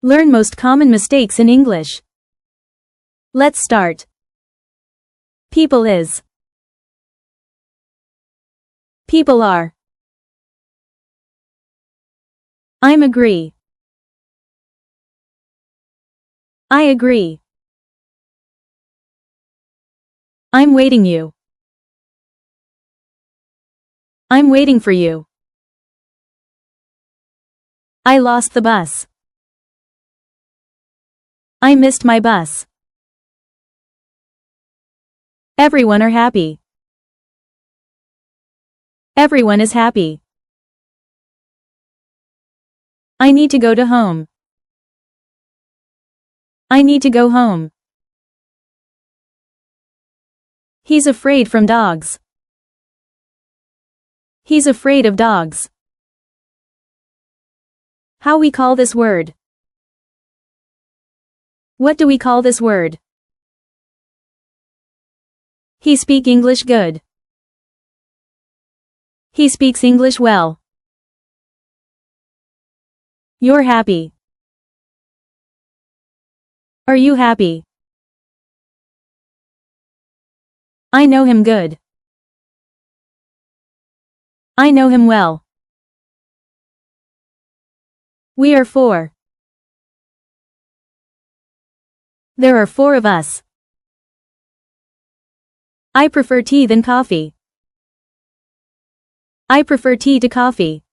Learn most common mistakes in English. Let's start. People is. People are. I'm agree. I agree. I'm waiting you. I'm waiting for you. I lost the bus. I missed my bus. Everyone are happy. Everyone is happy. I need to go to home. I need to go home. He's afraid from dogs. He's afraid of dogs. How we call this word? What do we call this word? He speak English good. He speaks English well. You're happy. Are you happy? I know him good. I know him well. We are four. There are four of us. I prefer tea than coffee. I prefer tea to coffee.